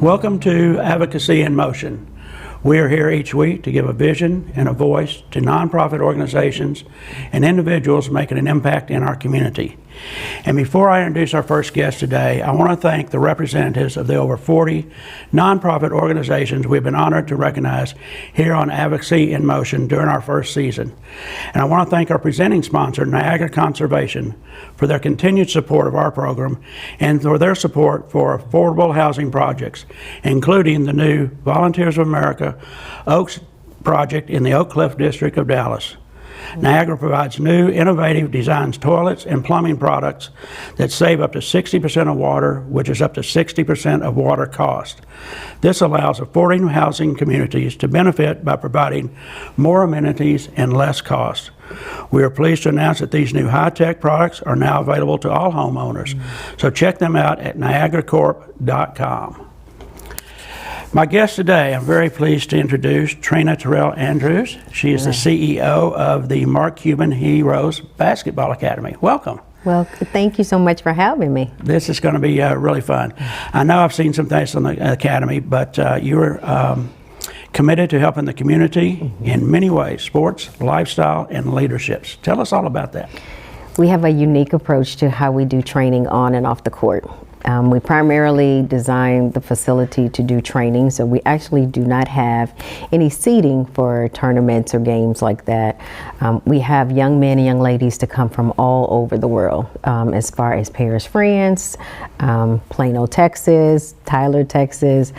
Welcome to Advocacy in Motion. We are here each week to give a vision and a voice to nonprofit organizations and individuals making an impact in our community. And before I introduce our first guest today, I want to thank the representatives of the over 40 nonprofit organizations we've been honored to recognize here on Advocacy in Motion during our first season. And I want to thank our presenting sponsor, Niagara Conservation, for their continued support of our program and for their support for affordable housing projects, including the new Volunteers of America Oaks project in the Oak Cliff district of Dallas. Niagara provides new, innovative designs toilets and plumbing products that save up to 60% of water, which is up to 60% of water cost. This allows affordable housing communities to benefit by providing more amenities and less cost. We are pleased to announce that these new high-tech products are now available to all homeowners. So check them out at niagaracorp.com. My guest today, I'm very pleased to introduce Trena Terrell-Andrews. She is the CEO of the Mark Cuban Heroes Basketball Academy. Welcome. Well, thank you so much for having me. This is going to be really fun. I know I've seen some things on the Academy, but you're committed to helping the community in many ways, sports, lifestyle, and leaderships. Tell us all about that. We have a unique approach to how we do training on and off the court. We primarily designed the facility to do training, so we actually do not have any seating for tournaments or games like that. We have young men and young ladies to come from all over the world, as far as Paris, France, Plano, Texas, Tyler, Texas.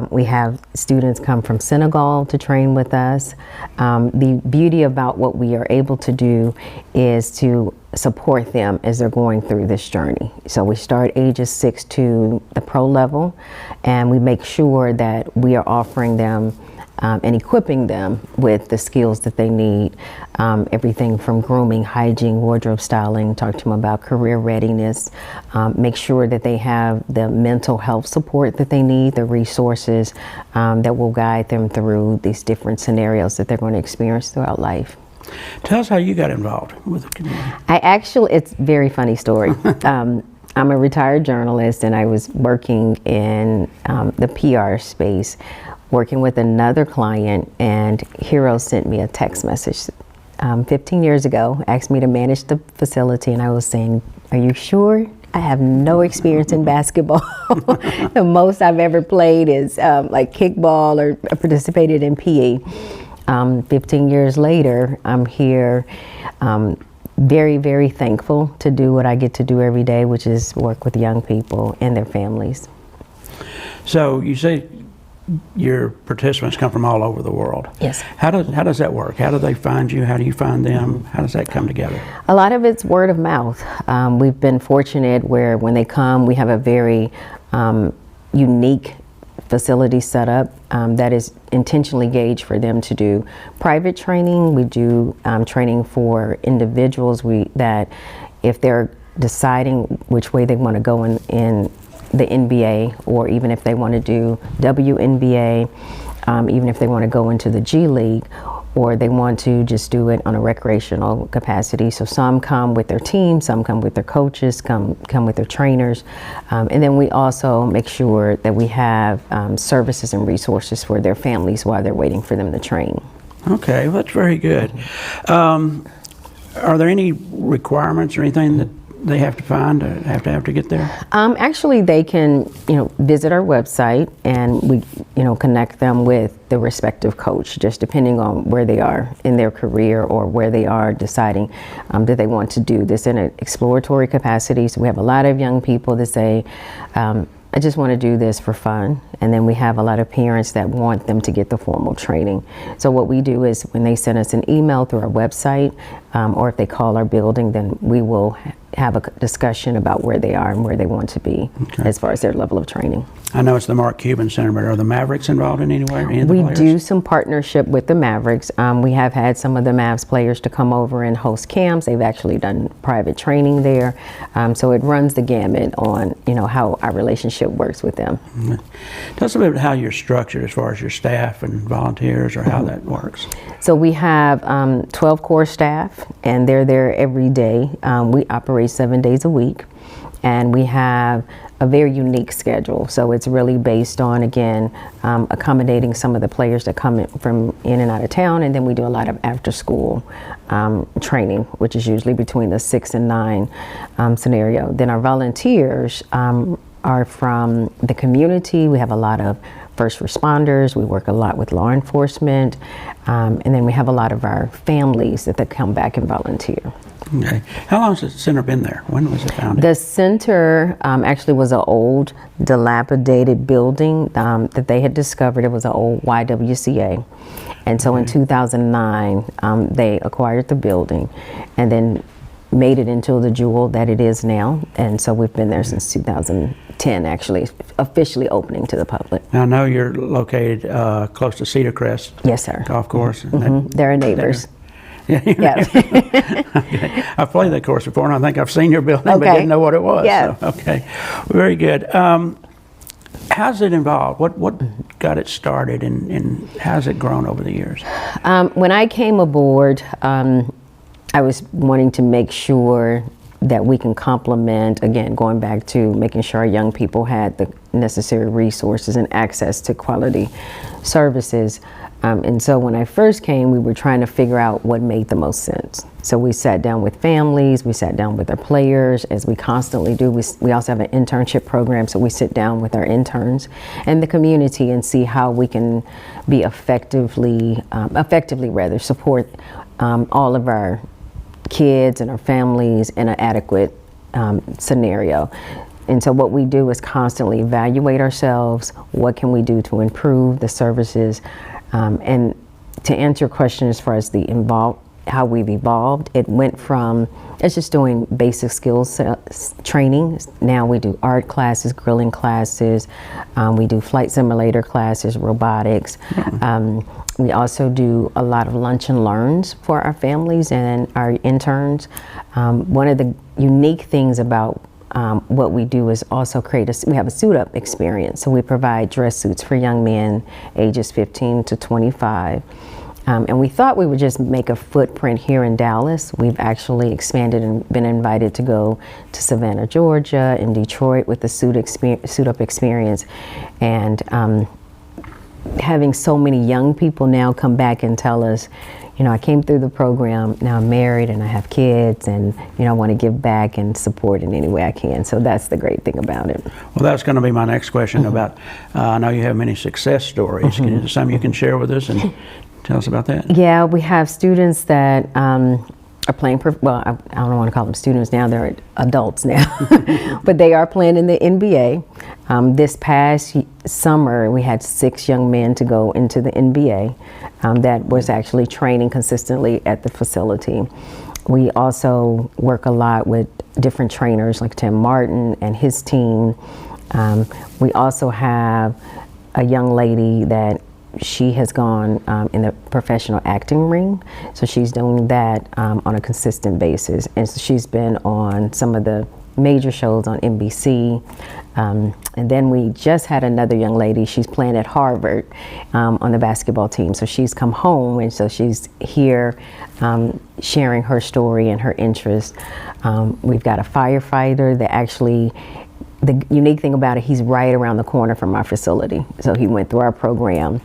We have students come from Senegal to train with us. The beauty about what we are able to do is to support them as they're going through this journey. So we start ages 6 to the pro level, and we make sure that we are offering them and equipping them with the skills that they need. Everything from grooming, hygiene, wardrobe styling, talk to them about career readiness, make sure that they have the mental health support that they need, the resources that will guide them through these different scenarios that they're going to experience throughout life. Tell us how you got involved with the community. It's a very funny story. I'm a retired journalist, and I was working in the PR space, working with another client, and Hero sent me a text message 15 years ago, asked me to manage the facility, and I was saying, "Are you sure? I have no experience in basketball." The most I've ever played is like kickball or participated in PE. 15 years later, I'm here, very, very thankful to do what I get to do every day, which is work with young people and their families. So you say your participants come from all over the world. Yes. How does that work? How do they find you? How do you find them? How does that come together? A lot of it's word of mouth. We've been fortunate where when they come, we have a very unique facility set up that is intentionally gauged for them to do private training. We do training for individuals that if they're deciding which way they want to go in the NBA, or even if they want to do WNBA, even if they want to go into the G League, or they want to just do it on a recreational capacity. So some come with their team, some come with their coaches, come with their trainers. And then we also make sure that we have services and resources for their families while they're waiting for them to train. Okay, well, that's very good. Are there any requirements or anything that they have to find, have to get there? Actually, they can, visit our website, and we, connect them with the respective coach, just depending on where they are in their career or where they are deciding that they want to do this in an exploratory capacity. So we have a lot of young people that say, I just want to do this for fun. And then we have a lot of parents that want them to get the formal training. So what we do is when they send us an email through our website, or if they call our building, then we will have a discussion about where they are and where they want to be as far as their level of training. I know it's the Mark Cuban Center, but are the Mavericks involved in any way? We do some partnership with the Mavericks. We have had some of the Mavs players to come over and host camps. They've actually done private training there. So it runs the gamut on, how our relationship works with them. Mm-hmm. Tell us a bit about how you're structured as far as your staff and volunteers, or how that works. So we have 12 core staff, and they're there every day. We operate 7 days a week. And we have a very unique schedule. So it's really based on, again, accommodating some of the players that come from in and out of town. And then we do a lot of after school training, which is usually between the 6 and 9 scenario. Then our volunteers are from the community. We have a lot of first responders. We work a lot with law enforcement. And then we have a lot of our families that come back and volunteer. Okay. How long has the center been there? When was it founded? The center actually was an old, dilapidated building that they had discovered. It was an old YWCA. And so in 2009, they acquired the building and then made it into the jewel that it is now. And so we've been there since 2010, actually, officially opening to the public. Now, I know you're located close to Cedar Crest. Yes, sir. Golf course. They're neighbors. Yeah. Okay. I've played that course before, and I think I've seen your building, but didn't know what it was. Yeah. So, okay. Very good. How's it involved? What got it started, and how's it grown over the years? When I came aboard, I was wanting to make sure that we can complement, again, going back to making sure our young people had the necessary resources and access to quality services. And so when I first came, we were trying to figure out what made the most sense. So we sat down with families, we sat down with our players, as we constantly do. We also have an internship program, so we sit down with our interns and the community and see how we can be effectively support all of our kids and our families in an adequate scenario. And so what we do is constantly evaluate ourselves. What can we do to improve the services? And to answer your question as far as how we've evolved, it went from it's just doing basic skills training. Now we do art classes, grilling classes, we do flight simulator classes, robotics. We also do a lot of lunch and learns for our families and our interns. One of the unique things about what we do is also we have a suit up experience. So we provide dress suits for young men ages 15 to 25. And we thought we would just make a footprint here in Dallas. We've actually expanded and been invited to go to Savannah, Georgia, and Detroit with the suit up experience. And having so many young people now come back and tell us, you know, I came through the program, now I'm married and I have kids, and, you know, I want to give back and support in any way I can. So that's the great thing about it. Well, that's going to be my next question about, I know you have many success stories. Some you can share with us and tell us about that? Yeah, we have students that are playing, I don't want to call them students now, they're adults now, but they are playing in the NBA. This past summer, we had 6 young men to go into the NBA that was actually training consistently at the facility. We also work a lot with different trainers like Tim Martin and his team. We also have a young lady that she has gone in the professional acting ring, so she's doing that on a consistent basis, and so she's been on some of the major shows on NBC. And then we just had another young lady, she's playing at Harvard on the basketball team, so she's come home, and so she's here sharing her story and her interest. We've got a firefighter that actually, the unique thing about it, he's right around the corner from our facility. So he went through our program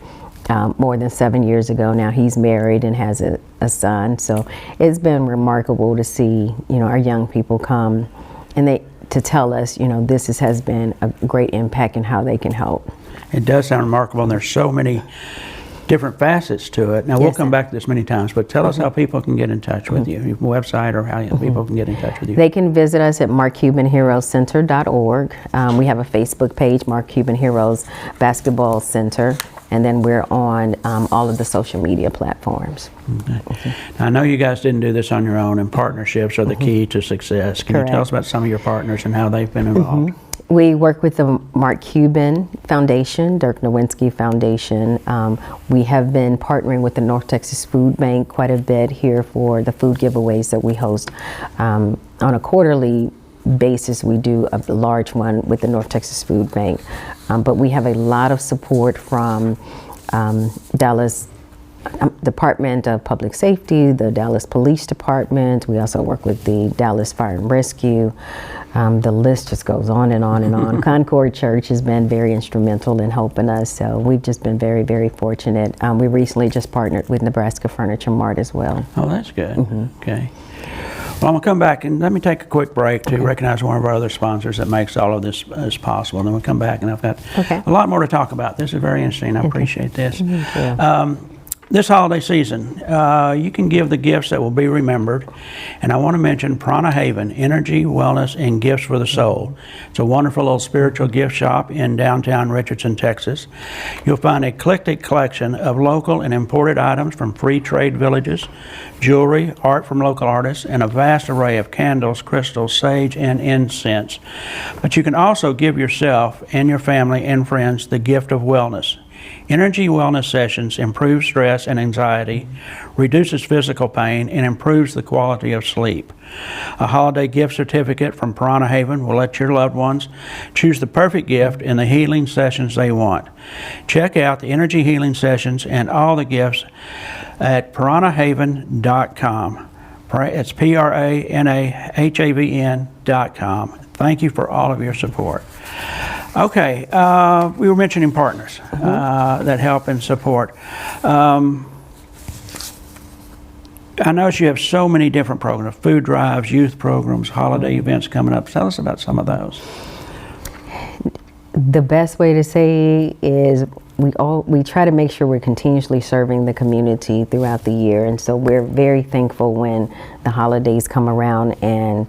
more than 7 years ago. Now he's married and has a son. So it's been remarkable to see, you know, our young people come and to tell us, you know, this has been a great impact in how they can help. It does sound remarkable, and there's so many different facets to it. Now, we'll come back to this many times, but tell us how people can get in touch with you, your website, or how people can get in touch with you. They can visit us at markcubanheroescenter.org. We have a Facebook page, Mark Cuban Heroes Basketball Center, and then we're on all of the social media platforms. Okay. Now, I know you guys didn't do this on your own, and partnerships are the key to success. Can you tell us about some of your partners and how they've been involved? We work with the Mark Cuban Foundation, Dirk Nowinski Foundation. We have been partnering with the North Texas Food Bank quite a bit here for the food giveaways that we host. On a quarterly basis, we do a large one with the North Texas Food Bank. But we have a lot of support from Dallas Department of Public Safety, the Dallas Police Department. We also work with the Dallas Fire and Rescue. The list just goes on and on and on. Concord Church has been very instrumental in helping us, so we've just been very, very fortunate. We recently just partnered with Nebraska Furniture Mart as well. Oh, that's good. Okay. Well, I'm going to come back and let me take a quick break to recognize one of our other sponsors that makes all of this possible. And then we'll come back, and I've got a lot more to talk about. This is very interesting. I appreciate this. This holiday season, you can give the gifts that will be remembered. And I want to mention Prana Haven, Energy, Wellness, and Gifts for the Soul. It's a wonderful little spiritual gift shop in downtown Richardson, Texas. You'll find an eclectic collection of local and imported items from free trade villages, jewelry, art from local artists, and a vast array of candles, crystals, sage, and incense. But you can also give yourself and your family and friends the gift of wellness. Energy wellness sessions improve stress and anxiety, reduces physical pain, and improves the quality of sleep. A holiday gift certificate from Prana Haven will let your loved ones choose the perfect gift in the healing sessions they want. Check out the energy healing sessions and all the gifts at pranahaven.com. It's pranahavn.com. Thank you for all of your support. Okay, we were mentioning partners that help and support. I know you have so many different programs, food drives, youth programs, holiday events coming up. Tell us about some of those. The best way to say is we try to make sure we're continuously serving the community throughout the year, and so we're very thankful when the holidays come around, and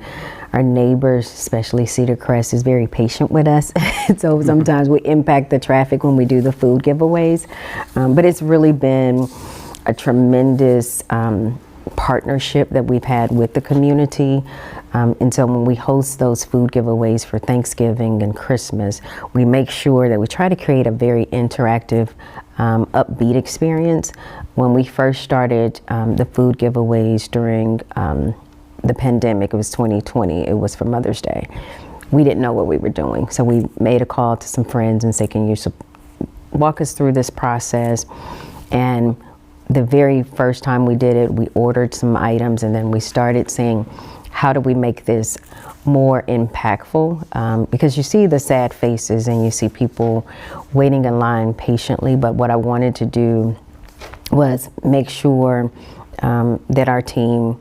our neighbors, especially Cedar Crest, is very patient with us. So sometimes we impact the traffic when we do the food giveaways, but it's really been a tremendous partnership that we've had with the community. And so when we host those food giveaways for Thanksgiving and Christmas, we make sure that we try to create a very interactive, upbeat experience. When we first started the food giveaways during the pandemic, it was 2020, it was for Mother's Day. We didn't know what we were doing. So we made a call to some friends and said, can you walk us through this process? And the very first time we did it, we ordered some items, and then we started saying, how do we make this more impactful? Because you see the sad faces and you see people waiting in line patiently, but what I wanted to do was make sure that our team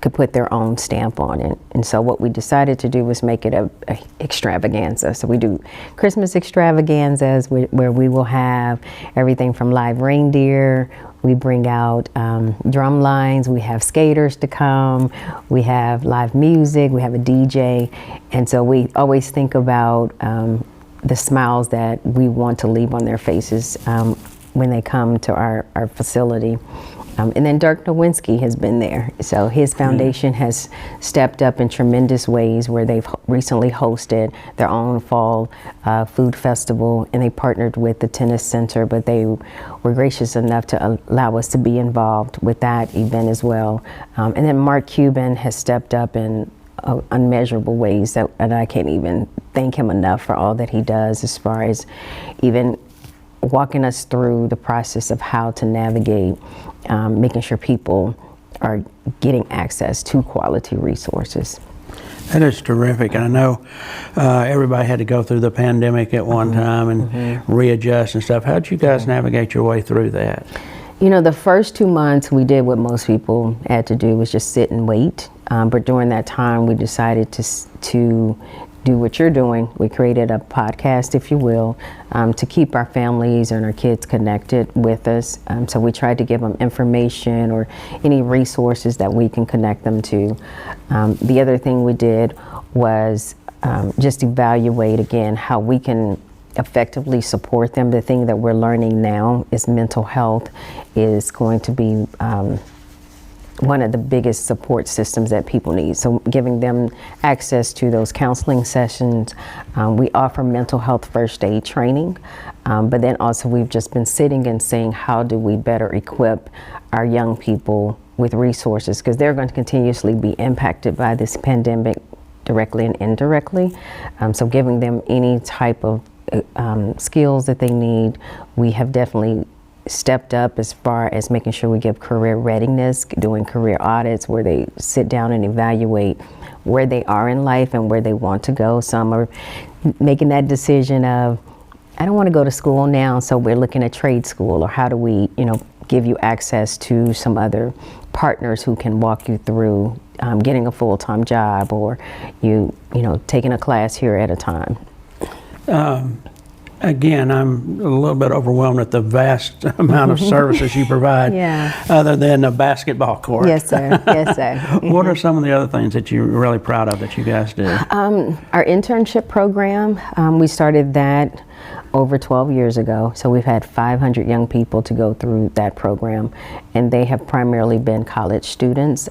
could put their own stamp on it. And so what we decided to do was make it a extravaganza. So we do Christmas extravaganzas where we will have everything from live reindeer. We bring out drum lines, we have skaters to come, we have live music, we have a DJ. And so we always think about the smiles that we want to leave on their faces when they come to our facility. And then Dirk Nowinski has been there. So his foundation has stepped up in tremendous ways, where they've recently hosted their own fall food festival, and they partnered with the tennis center, but they were gracious enough to allow us to be involved with that event as well. And then Mark Cuban has stepped up in unmeasurable ways and I can't even thank him enough for all that he does, as far as even walking us through the process of how to navigate making sure people are getting access to quality resources. That is terrific, and I know everybody had to go through the pandemic at one time and readjust and stuff. How'd you guys navigate your way through that? You know, the first 2 months we did what most people had to do, was just sit and wait. But during that time, we decided to do what you're doing. We created a podcast, if you will, to keep our families and our kids connected with us. So we tried to give them information or any resources that we can connect them to. The other thing we did was just evaluate again how we can effectively support them. The thing that we're learning now is mental health is going to be one of the biggest support systems that people need. So giving them access to those counseling sessions. We offer mental health first aid training, but then also we've just been sitting and saying, how do we better equip our young people with resources? Because they're going to continuously be impacted by this pandemic, directly and indirectly. So giving them any type of skills that they need. We have definitely stepped up as far as making sure we give career readiness, doing career audits where they sit down and evaluate where they are in life and where they want to go. Some are making that decision of, I don't want to go to school now, so we're looking at trade school, or how do we, give you access to some other partners who can walk you through getting a full-time job, or taking a class here at a time. Again, I'm a little bit overwhelmed at the vast amount of services you provide, other than a basketball court. Yes, sir. Yes, sir. What are some of the other things that you're really proud of that you guys do? Our internship program, we started that over 12 years ago. So we've had 500 young people to go through that program, and they have primarily been college students.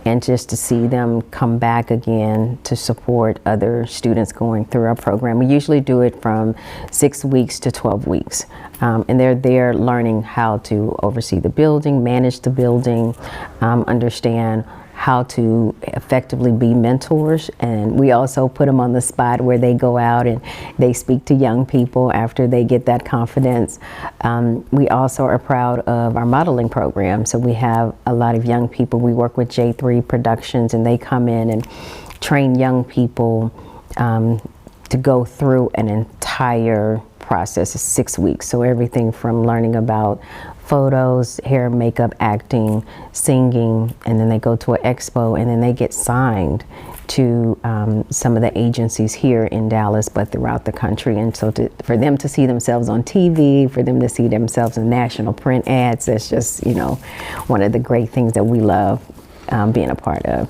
And just to see them come back again to support other students going through our program. We usually do it from 6 weeks to 12 weeks. And they're there learning how to oversee the building, manage the building, understand how to effectively be mentors. And we also put them on the spot where they go out and they speak to young people after they get that confidence. We also are proud of our modeling program. So we have a lot of young people. We work with J3 Productions, and they come in and train young people to go through an entire process of 6 weeks. So everything from learning about photos, hair, makeup, acting, singing, and then they go to an expo, and then they get signed to some of the agencies here in Dallas, but throughout the country. And so for them to see themselves on TV, for them to see themselves in national print ads, that's just, one of the great things that we love being a part of.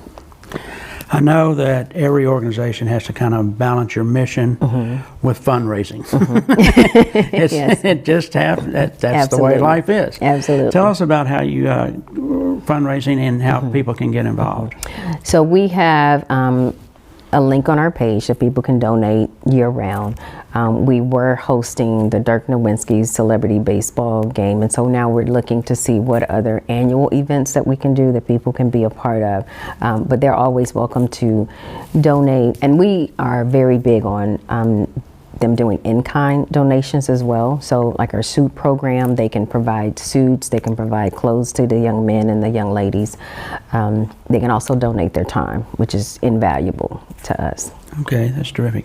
I know that every organization has to kind of balance your mission with fundraising. Yes. It just happens. That's Absolutely. the way life is. Absolutely. Tell us about how you fundraising and how people can get involved. So we have a link on our page that people can donate year-round. We were hosting the Dirk Nowitzki's celebrity baseball game, and so now we're looking to see what other annual events that we can do that people can be a part of. But they're always welcome to donate, and we are very big on them doing in-kind donations as well. So like our suit program, they can provide suits, they can provide clothes to the young men and the young ladies. They can also donate their time, which is invaluable to us. Okay, that's terrific.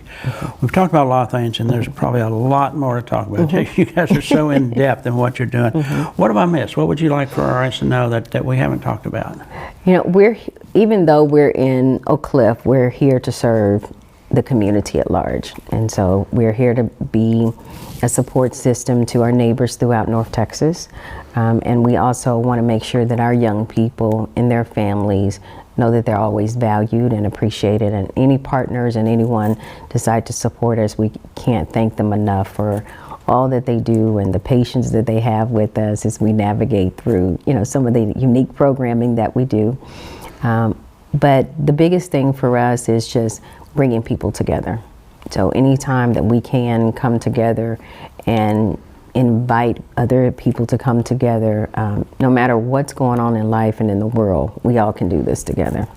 We've talked about a lot of things, and there's probably a lot more to talk about. You guys are so in-depth in what you're doing. What have I missed? What would you like for our audience to know that we haven't talked about? Even though we're in Oak Cliff, we're here to serve the community at large. And so we're here to be a support system to our neighbors throughout North Texas. And we also want to make sure that our young people and their families know that they're always valued and appreciated. And any partners and anyone decide to support us, we can't thank them enough for all that they do and the patience that they have with us as we navigate through, some of the unique programming that we do. But the biggest thing for us is just bringing people together. So anytime that we can come together and invite other people to come together, no matter what's going on in life and in the world, we all can do this together.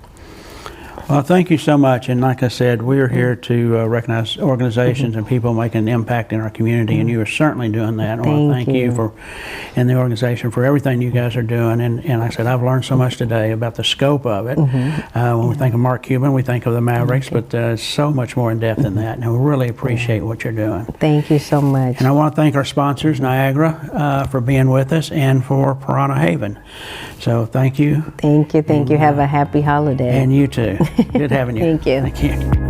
Well, thank you so much. And like I said, we're here to recognize organizations and people making an impact in our community, and you are certainly doing that. I want to thank you and the organization for everything you guys are doing. And like I said, I've learned so much today about the scope of it. When we think of Mark Cuban, we think of the Mavericks, but so much more in depth than that. And we really appreciate what you're doing. Thank you so much. And I want to thank our sponsors, Niagara, for being with us, and for Piranha Haven. So thank you. Thank you. Have a happy holiday. And you too. Good having you. Thank you. Thank you.